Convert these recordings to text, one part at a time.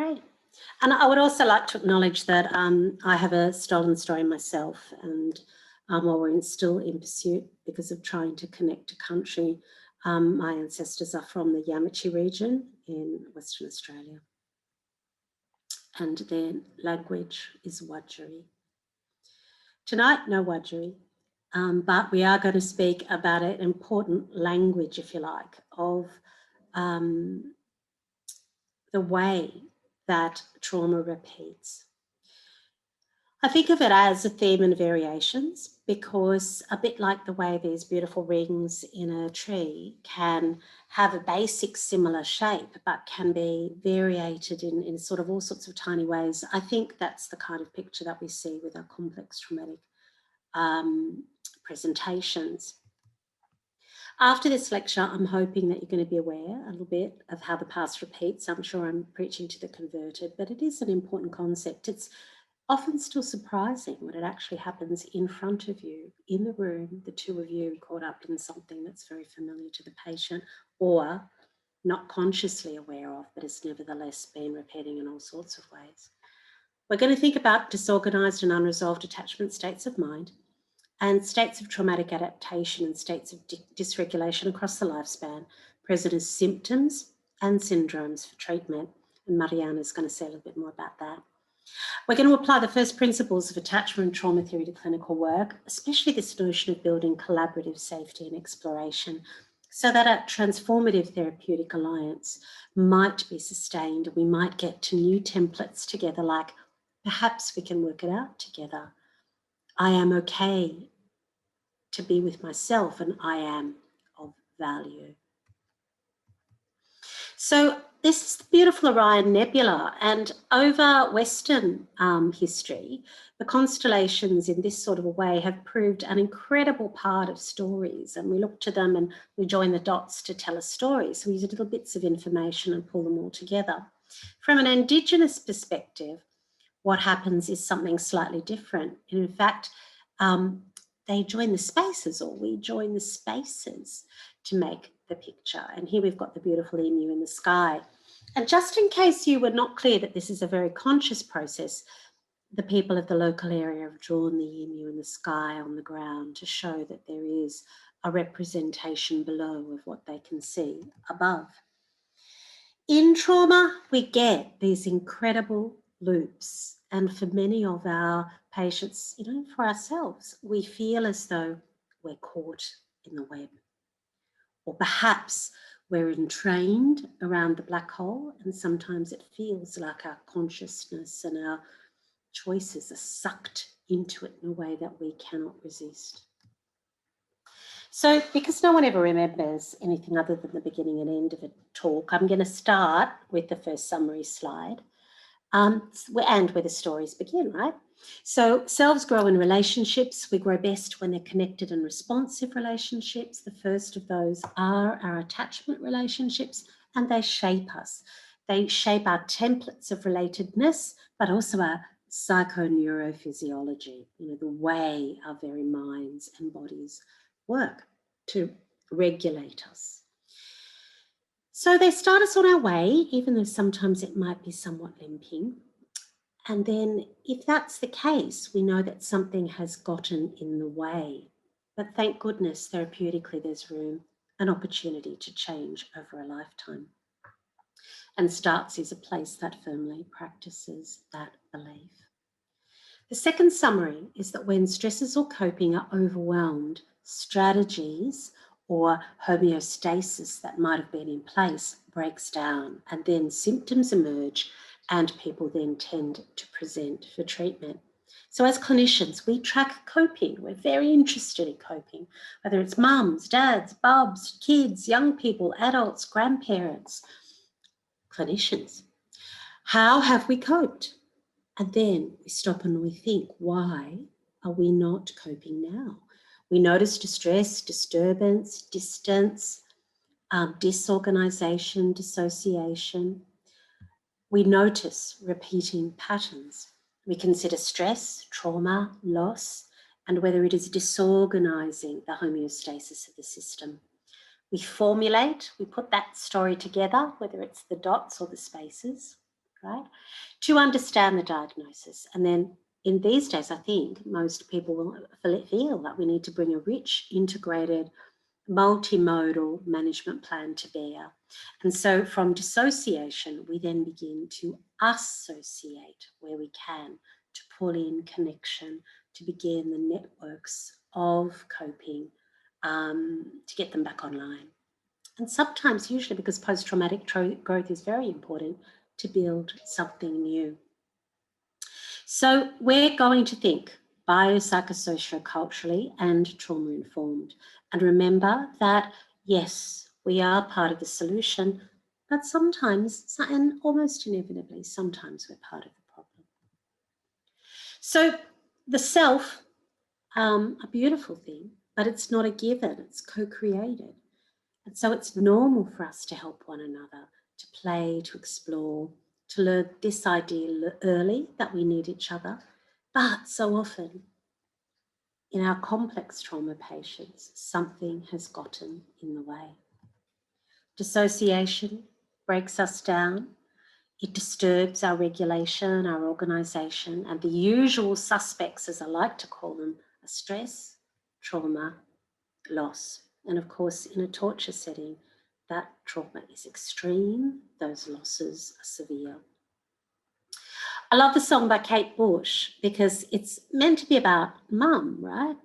Great. And I would also like to acknowledge that I have a stolen story myself, and while we're still in pursuit because of trying to connect to country, my ancestors are from the Yamachi region in Western Australia, and their language is Wajiri. Tonight, no Wajiri, but we are going to speak about an important language, if you like, of the way that trauma repeats. I think of it as a theme and variations, because a bit like the way these beautiful rings in a tree can have a basic similar shape, but can be variated in sort of all sorts of tiny ways. I think that's the kind of picture that we see with our complex traumatic presentations. After this lecture, I'm hoping that you're going to be aware a little bit of how the past repeats. I'm sure I'm preaching to the converted, but it is an important concept. It's often still surprising when it actually happens in front of you, in the room, the two of you caught up in something that's very familiar to the patient or not consciously aware of, but has nevertheless been repeating in all sorts of ways. We're going to think about disorganized and unresolved attachment states of mind and states of traumatic adaptation and states of dysregulation across the lifespan, present as symptoms and syndromes for treatment. And Mariana is going to say a little bit more about that. We're going to apply the first principles of attachment and trauma theory to clinical work, especially this notion of building collaborative safety and exploration, so that a transformative therapeutic alliance might be sustained. We might get to new templates together, like perhaps we can work it out together. I am okay to be with myself and I am of value. So this is the beautiful Orion Nebula, and over Western history, the constellations in this sort of a way have proved an incredible part of stories, and we look to them and we join the dots to tell a story. So we use little bits of information and pull them all together. From an Indigenous perspective, what happens is something slightly different. In fact, they join the spaces, or we join the spaces to make the picture. And here we've got the beautiful emu in the sky. And just in case you were not clear that this is a very conscious process, the people of the local area have drawn the emu in the sky on the ground to show that there is a representation below of what they can see above. In trauma, we get these incredible loops. And for many of our patients, for ourselves, we feel as though we're caught in the web. Or perhaps we're entrained around the black hole, and sometimes it feels like our consciousness and our choices are sucked into it in a way that we cannot resist. So because no one ever remembers anything other than the beginning and end of a talk, I'm going to start with the first summary slide and where the stories begin, right? So selves grow in relationships. We grow best when they're connected and responsive relationships. The first of those are our attachment relationships, and they shape us. They shape our templates of relatedness, but also our psychoneurophysiology, the way our very minds and bodies work to regulate us. So they start us on our way, even though sometimes it might be somewhat limping. And then if that's the case, we know that something has gotten in the way. But thank goodness, therapeutically, there's room and opportunity to change over a lifetime. And Starts is a place that firmly practices that belief. The second summary is that when stresses or coping are overwhelmed, strategies or homeostasis that might have been in place breaks down, and then symptoms emerge and people then tend to present for treatment. So as clinicians, we track coping. We're very interested in coping, whether it's mums, dads, bubs, kids, young people, adults, grandparents, clinicians. How have we coped? And then we stop and we think, why are we not coping now? We notice distress, disturbance, distance, disorganization, dissociation. We notice repeating patterns. We consider stress, trauma, loss, and whether it is disorganizing the homeostasis of the system. We formulate, we put that story together, whether it's the dots or the spaces. right? To understand the diagnosis. And then in these days, I think most people will feel that we need to bring a rich, integrated, multimodal management plan to bear. And so from dissociation, we then begin to associate where we can, to pull in connection, to begin the networks of coping, to get them back online. And sometimes, usually because post-traumatic growth is very important, to build something new. So we're going to think biopsychosocioculturally and trauma-informed. And remember that, yes, we are part of the solution, but sometimes, and almost inevitably, sometimes we're part of the problem. So the self, a beautiful thing, but it's not a given, it's co-created. And so it's normal for us to help one another, to play, to explore, to learn this idea early that we need each other. But so often in our complex trauma patients, something has gotten in the way. Dissociation breaks us down. It disturbs our regulation, our organisation, and the usual suspects, as I like to call them, are stress, trauma, loss. And of course, in a torture setting, that trauma is extreme, those losses are severe. I love the song by Kate Bush because it's meant to be about mum, right?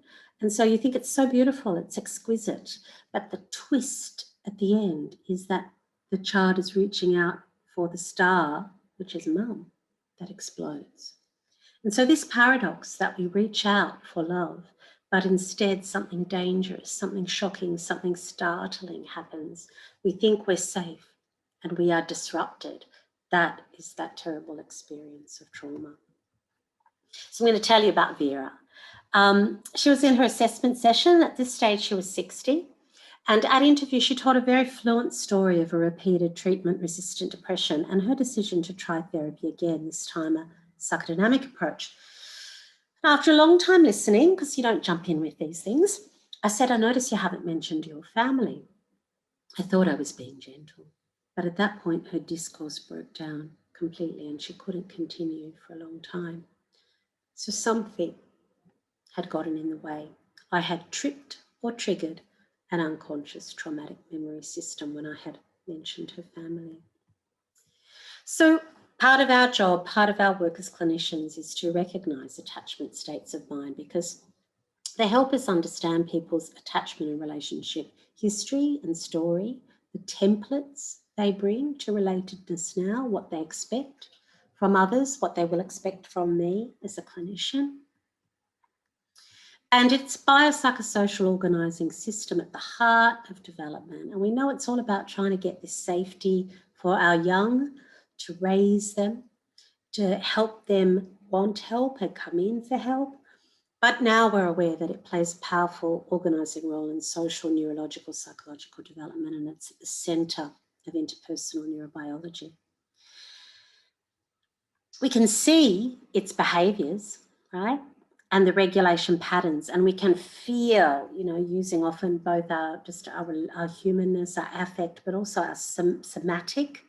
And so you think it's so beautiful, it's exquisite. But the twist at the end is that the child is reaching out for the star, which is mum, that explodes. And so this paradox that we reach out for love, but instead something dangerous, something shocking, something startling happens. We think we're safe and we are disrupted. That is that terrible experience of trauma. So I'm going to tell you about Vera. She was in her assessment session. At this stage, she was 60. And at interview, she told a very fluent story of a repeated treatment-resistant depression and her decision to try therapy again, this time a psychodynamic approach. After a long time listening, because you don't jump in with these things, I said, I notice you haven't mentioned your family. I thought I was being gentle, but at that point, her discourse broke down completely and she couldn't continue for a long time. So something had gotten in the way. I had tripped or triggered an unconscious traumatic memory system when I had mentioned her family. So part of our job, part of our work as clinicians is to recognise attachment states of mind because they help us understand people's attachment and relationship history and story, the templates they bring to relatedness now, what they expect from others, what they will expect from me as a clinician. And it's biopsychosocial organising system at the heart of development. And we know it's all about trying to get this safety for our young, to raise them, to help them want help and come in for help. But now we're aware that it plays a powerful organising role in social, neurological, psychological development, and it's at the centre of interpersonal neurobiology. We can see its behaviours, right? And the regulation patterns, and we can feel, using often both our humanness, our affect, but also our somatic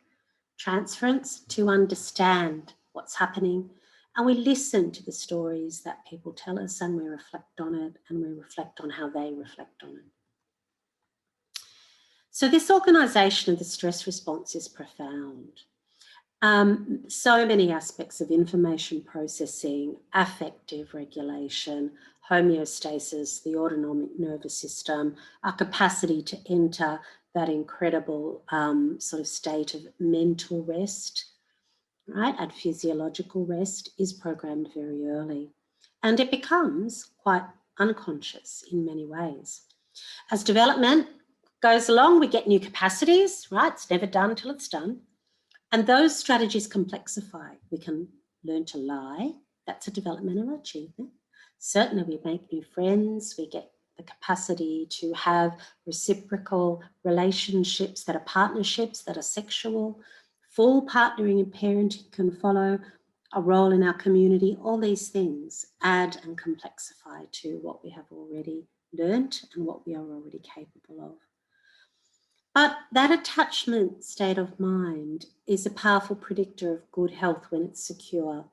transference to understand what's happening. And we listen to the stories that people tell us and we reflect on it and we reflect on how they reflect on it. So this organisation of the stress response is profound. So many aspects of information processing, affective regulation, homeostasis, the autonomic nervous system, our capacity to enter that incredible sort of state of mental rest, right, and physiological rest is programmed very early. And it becomes quite unconscious in many ways. As development goes along, we get new capacities, right? It's never done until it's done. And those strategies complexify. We can learn to lie. That's a developmental achievement. Certainly we make new friends. We get the capacity to have reciprocal relationships that are partnerships, that are sexual. Full partnering and parenting can follow, a role in our community. All these things add and complexify to what we have already learnt and what we are already capable of. But that attachment state of mind is a powerful predictor of good health when it's secure,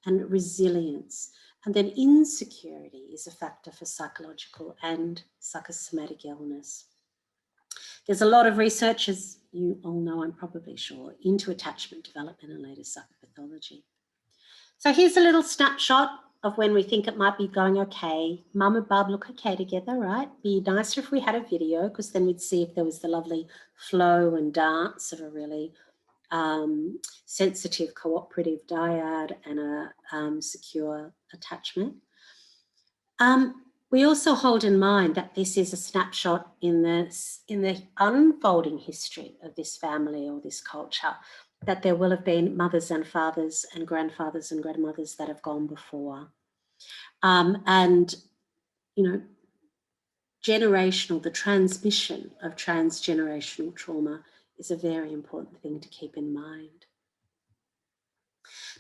and resilience. And then insecurity is a factor for psychological and psychosomatic illness. There's a lot of research, as you all know, I'm probably sure, into attachment development and later psychopathology. So here's a little snapshot of when we think it might be going okay. Mum and Bub look okay together, right? Be nicer if we had a video, because then we'd see if there was the lovely flow and dance of a really sensitive cooperative dyad and a secure attachment. We also hold in mind that this is a snapshot in the unfolding history of this family or this culture, that there will have been mothers and fathers and grandfathers and grandmothers that have gone before. And, you know, the transmission of transgenerational trauma is a very important thing to keep in mind.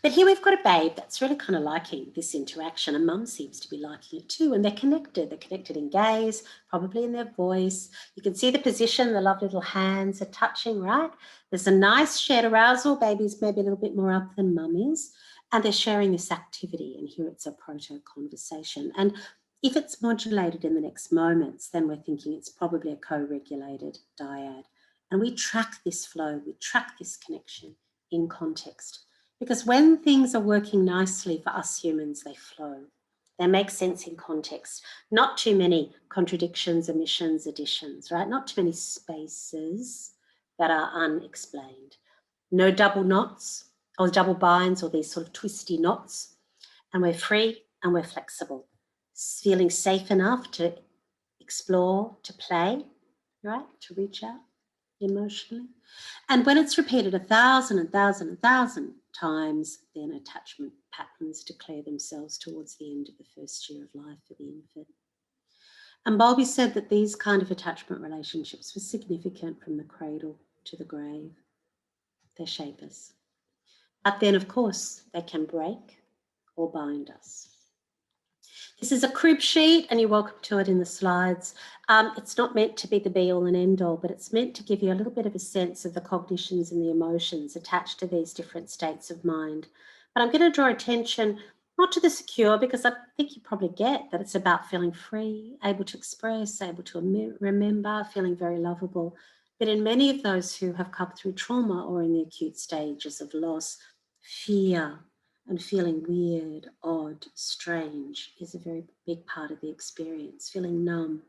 But here we've got a babe that's really kind of liking this interaction, and mum seems to be liking it too. And they're connected in gaze, probably in their voice. You can see the position, the lovely little hands are touching, right? There's a nice shared arousal. Baby's maybe a little bit more up than mum is. And they're sharing this activity, and here it's a proto-conversation. And if it's modulated in the next moments, then we're thinking it's probably a co-regulated dyad. And we track this flow, we track this connection in context. Because when things are working nicely for us humans, they flow. They make sense in context. Not too many contradictions, omissions, additions, right? Not too many spaces that are unexplained. No double knots or double binds or these sort of twisty knots. And we're free and we're flexible. Feeling safe enough to explore, to play, right? To reach out emotionally. And when it's repeated 1,000 times, then attachment patterns declare themselves towards the end of the first year of life for the infant. And Bowlby said that these kind of attachment relationships were significant from the cradle to the grave. They shape us. But then, of course, they can break or bind us. This is a crib sheet, and you're welcome to it in the slides. It's not meant to be the be-all and end-all, but it's meant to give you a little bit of a sense of the cognitions and the emotions attached to these different states of mind. But I'm going to draw attention not to the secure, because I think you probably get that it's about feeling free, able to express, able to remember, feeling very lovable. But in many of those who have come through trauma or in the acute stages of loss, fear and feeling weird, odd, strange is a very big part of the experience, feeling numb,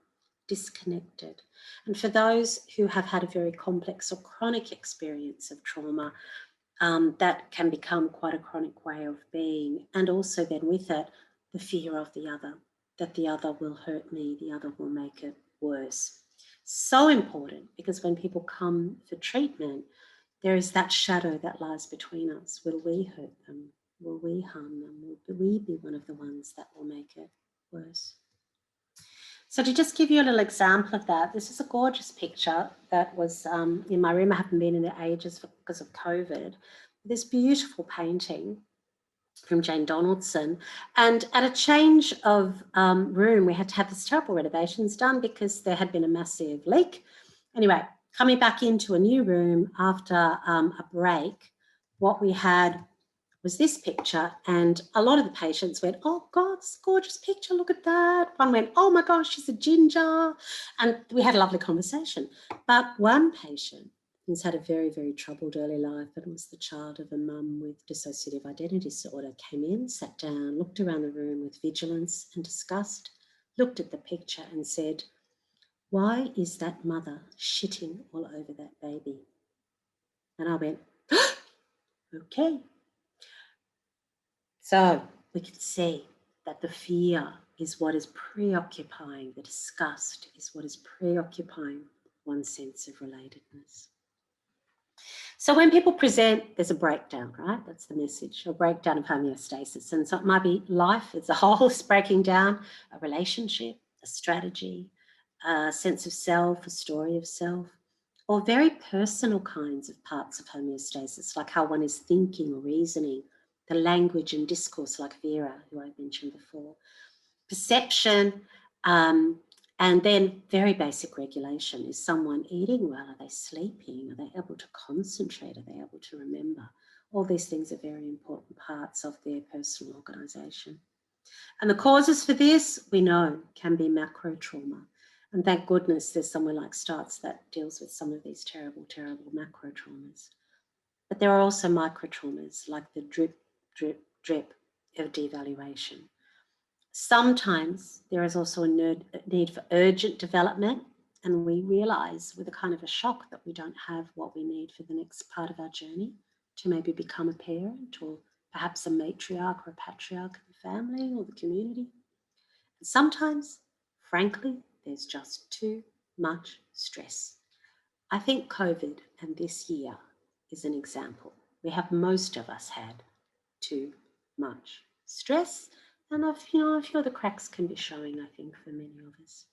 disconnected. And for those who have had a very complex or chronic experience of trauma, that can become quite a chronic way of being. And also then with it, the fear of the other, that the other will hurt me, the other will make it worse. So important, because when people come for treatment, there is that shadow that lies between us. Will we hurt them? Will we harm them? Will we be one of the ones that will make it worse? So to just give you a little example of that, this is a gorgeous picture that was in my room. I haven't been in there ages because of COVID. This beautiful painting from Jane Donaldson. And at a change of room, we had to have this terrible renovations done because there had been a massive leak. Anyway, coming back into a new room after a break, what we had was this picture, and a lot of the patients went, "Oh God, it's a gorgeous picture, look at that." One went, "Oh my gosh, she's a ginger." And we had a lovely conversation. But one patient who's had a very, very troubled early life and was the child of a mum with dissociative identity disorder came in, sat down, looked around the room with vigilance and disgust, looked at the picture and said, "Why is that mother shitting all over that baby?" And I went, "Okay." So we can see that the fear is what is preoccupying, the disgust is what is preoccupying one's sense of relatedness. So when people present, there's a breakdown, right? That's the message, a breakdown of homeostasis. And so it might be life as a whole is breaking down, a relationship, a strategy, a sense of self, a story of self, or very personal kinds of parts of homeostasis, like how one is thinking or reasoning, the language and discourse like Vera, who I mentioned before, perception, And then very basic regulation. Is someone eating well? Are they sleeping? Are they able to concentrate? Are they able to remember? All these things are very important parts of their personal organisation. And the causes for this, we know, can be macro trauma. And thank goodness there's somewhere like STARTS that deals with some of these terrible, terrible macro traumas. But there are also micro traumas like the drip, drip, drip of devaluation. Sometimes there is also a need for urgent development, and we realise with a kind of a shock that we don't have what we need for the next part of our journey to maybe become a parent or perhaps a matriarch or a patriarch of the family or the community. And sometimes, frankly, there's just too much stress. I think COVID and this year is an example. Most of us had too much stress, and a few of the cracks can be showing, I think, for many of us.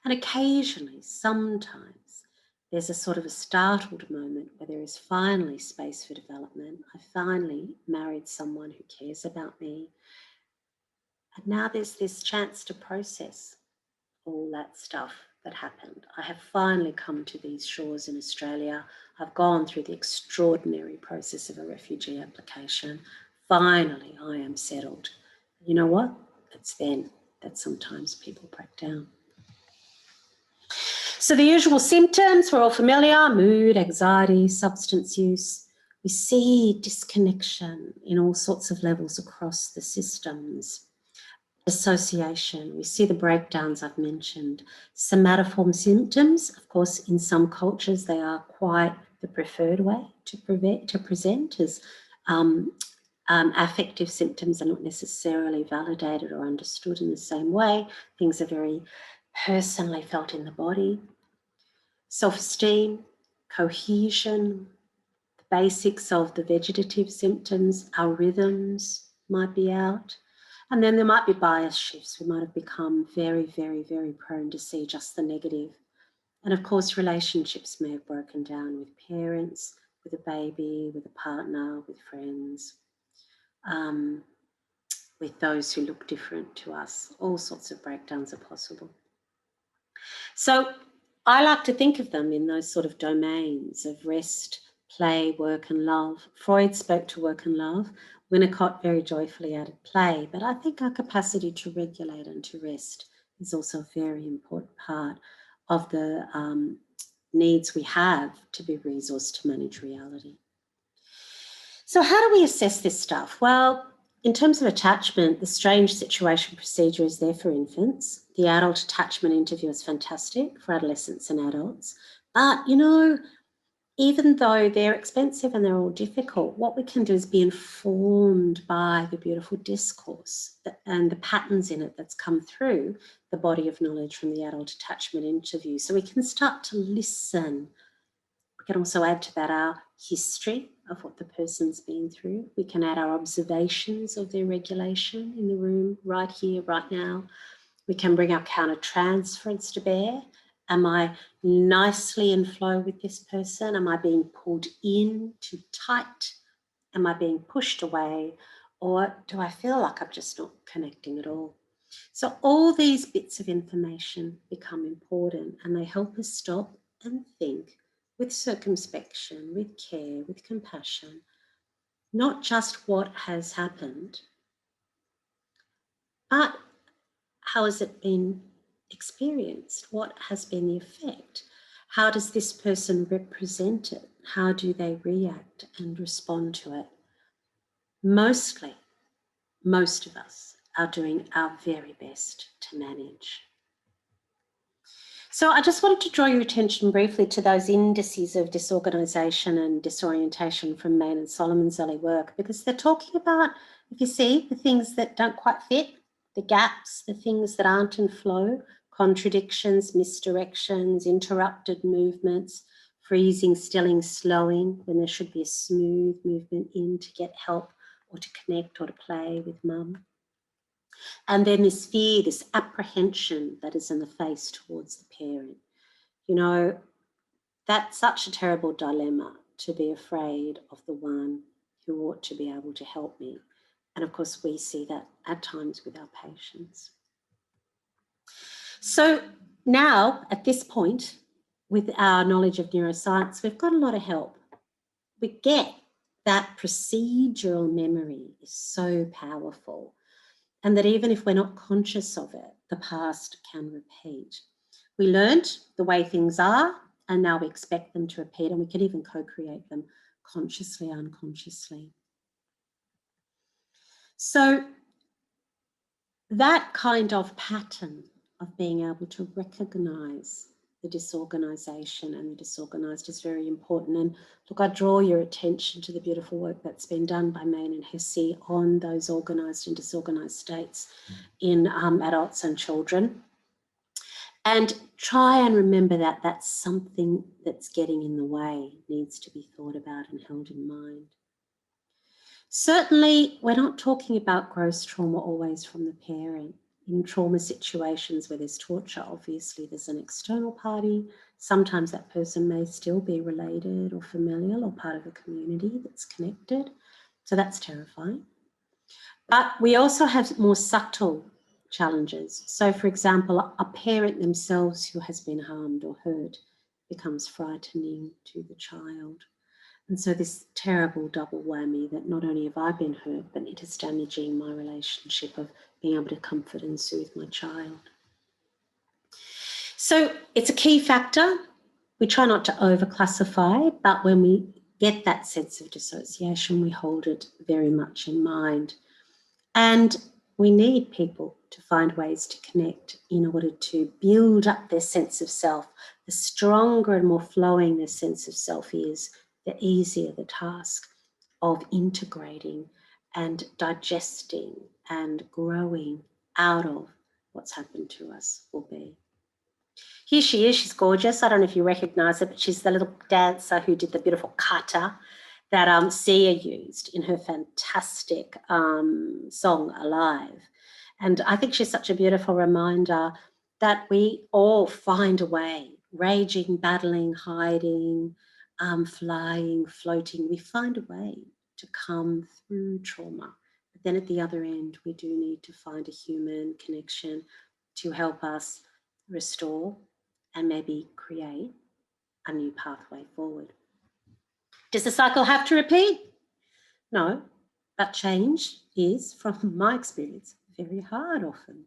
And occasionally, sometimes, there's a sort of a startled moment where there is finally space for development. I finally married someone who cares about me. And now there's this chance to process all that stuff that happened. I have finally come to these shores in Australia. I've gone through the extraordinary process of a refugee application. Finally, I am settled. You know what? It's then that sometimes people break down. So the usual symptoms, we're all familiar: mood, anxiety, substance use. We see disconnection in all sorts of levels across the systems. Association, we see the breakdowns I've mentioned. Somatoform symptoms, of course, in some cultures, they are quite the preferred way to present as affective symptoms are not necessarily validated or understood in the same way. Things are very personally felt in the body. Self-esteem, cohesion, the basics of the vegetative symptoms, our rhythms might be out. And then there might be bias shifts. We might have become very, very, very prone to see just the negative. And of course, relationships may have broken down with parents, with a baby, with a partner, with friends, with those who look different to us. All sorts of breakdowns are possible. So I like to think of them in those sort of domains of rest, play, work and love. Freud spoke to work and love. Winnicott very joyfully added play, but I think our capacity to regulate and to rest is also a very important part of the needs we have to be resourced to manage reality. So how do we assess this stuff? Well, in terms of attachment, the strange situation procedure is there for infants. The adult attachment interview is fantastic for adolescents and adults. But, even though they're expensive and they're all difficult, what we can do is be informed by the beautiful discourse and the patterns in it that's come through the body of knowledge from the adult attachment interview. So we can start to listen. We can also add to that our history of what the person's been through. We can add our observations of their regulation in the room right here, right now. We can bring our counter-transference to bear. Am I nicely in flow with this person? Am I being pulled in too tight? Am I being pushed away? Or do I feel like I'm just not connecting at all? So all these bits of information become important, and they help us stop and think with circumspection, with care, with compassion, not just what has happened, but how has it been experienced? What has been the effect? How does this person represent it? How do they react and respond to it? Mostly, most of us are doing our very best to manage. So I just wanted to draw your attention briefly to those indices of disorganisation and disorientation from Main and Solomon's early work, because they're talking about, if you see, the things that don't quite fit, the gaps, the things that aren't in flow, contradictions, misdirections, interrupted movements, freezing, stilling, slowing, when there should be a smooth movement in to get help or to connect or to play with mum. And then this fear, this apprehension that is in the face towards the parent. That's such a terrible dilemma, to be afraid of the one who ought to be able to help me. And of course, we see that at times with our patients. So now, at this point, with our knowledge of neuroscience, we've got a lot of help. We get that procedural memory is so powerful, and that even if we're not conscious of it, the past can repeat. We learned the way things are, and now we expect them to repeat, and we can even co-create them consciously, unconsciously. So that kind of pattern of being able to recognize the disorganization and the disorganized is very important. And look, I draw your attention to the beautiful work that's been done by Main and Hesse on those organized and disorganized states in adults and children. And try and remember that that's something that's getting in the way, needs to be thought about and held in mind. Certainly, we're not talking about gross trauma always from the parent. In trauma situations where there's torture, obviously there's an external party. Sometimes that person may still be related or familial or part of a community that's connected. So that's terrifying. But we also have more subtle challenges. So, for example, a parent themselves who has been harmed or hurt becomes frightening to the child. And so this terrible double whammy that not only have I been hurt, but it is damaging my relationship of being able to comfort and soothe my child. So it's a key factor. We try not to overclassify, but when we get that sense of dissociation, we hold it very much in mind. And we need people to find ways to connect in order to build up their sense of self. The stronger and more flowing their sense of self is, the easier the task of integrating and digesting and growing out of what's happened to us will be. Here she is, she's gorgeous. I don't know if you recognise her, but she's the little dancer who did the beautiful kata that Sia used in her fantastic song Alive. And I think she's such a beautiful reminder that we all find a way, raging, battling, hiding, flying, floating. We find a way to come through trauma. But then at the other end, we do need to find a human connection to help us restore and maybe create a new pathway forward. Does the cycle have to repeat? No, but change is, from my experience, very hard often.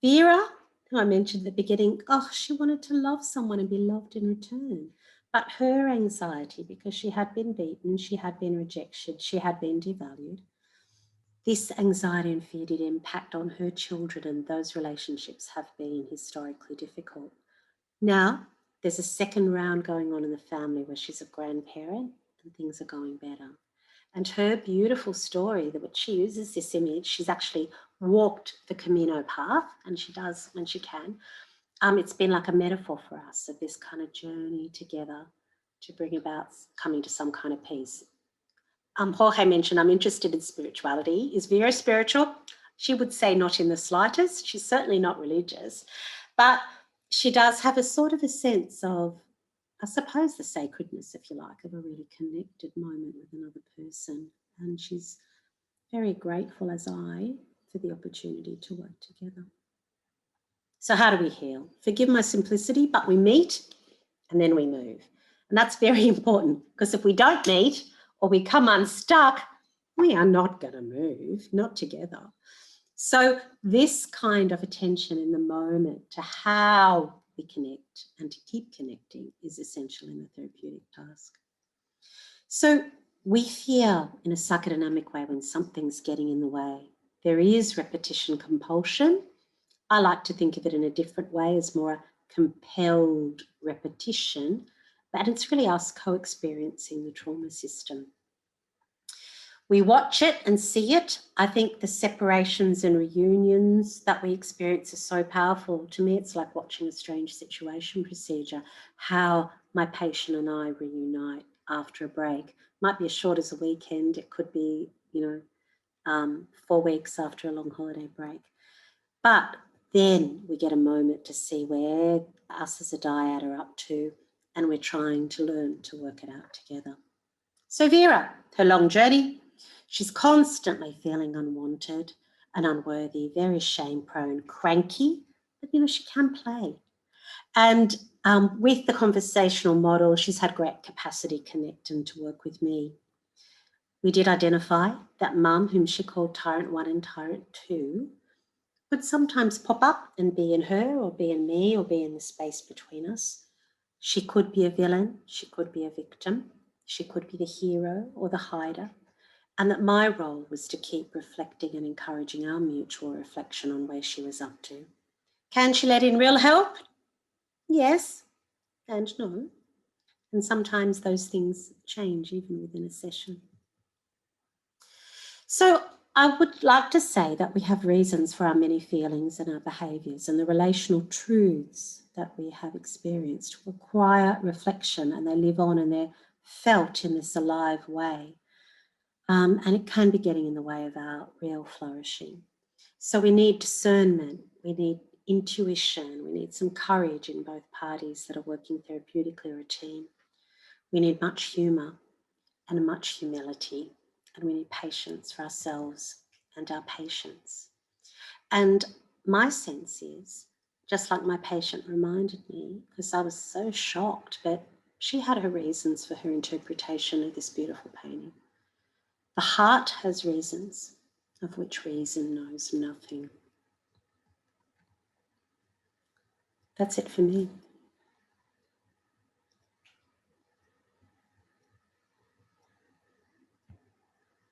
Vera, who I mentioned at the beginning, she wanted to love someone and be loved in return. But her anxiety, because she had been beaten, she had been rejected, she had been devalued, this anxiety and fear did impact on her children, and those relationships have been historically difficult. Now, there's a second round going on in the family where she's a grandparent and things are going better. And her beautiful story, which she uses this image, she's actually walked the Camino path, and she does when she can. It's been like a metaphor for us of this kind of journey together to bring about coming to some kind of peace. Jorge mentioned I'm interested in spirituality. Is Vera spiritual? She would say not in the slightest. She's certainly not religious, but she does have a sort of a sense of, I suppose, the sacredness, if you like, of a really connected moment with another person. And she's very grateful, as I, for the opportunity to work together. So how do we heal? Forgive my simplicity, but we meet and then we move. And that's very important, because if we don't meet or we come unstuck, we are not going to move, not together. So this kind of attention in the moment to how we connect and to keep connecting is essential in the therapeutic task. So we feel in a psychodynamic way when something's getting in the way. There is repetition compulsion. I like to think of it in a different way as more a compelled repetition, but it's really us co-experiencing the trauma system. We watch it and see it. I think the separations and reunions that we experience are so powerful. To me, it's like watching a strange situation procedure, how my patient and I reunite after a break. It might be as short as a weekend. It could be, 4 weeks after a long holiday break. But then we get a moment to see where us as a dyad are up to, and we're trying to learn to work it out together. So Vera, her long journey, she's constantly feeling unwanted and unworthy, very shame-prone, cranky, but, you know, she can play. And with the conversational model, she's had great capacity to connect and to work with me. We did identify that mum, whom she called Tyrant 1 and Tyrant 2, would sometimes pop up and be in her or be in me or be in the space between us. She could be a villain, she could be a victim, she could be the hero or the hider, and that my role was to keep reflecting and encouraging our mutual reflection on where she was up to. Can she let in real help? Yes and no. And sometimes those things change even within a session. So I would like to say that we have reasons for our many feelings and our behaviours, and the relational truths that we have experienced require reflection, and they live on and they're felt in this alive way. And it can be getting in the way of our real flourishing. So we need discernment, we need intuition, we need some courage in both parties that are working therapeutically or a team. We need much humour and much humility, and we need patience for ourselves and our patients. And my sense is, just like my patient reminded me, because I was so shocked, but she had her reasons for her interpretation of this beautiful painting. The heart has reasons, of which reason knows nothing. That's it for me.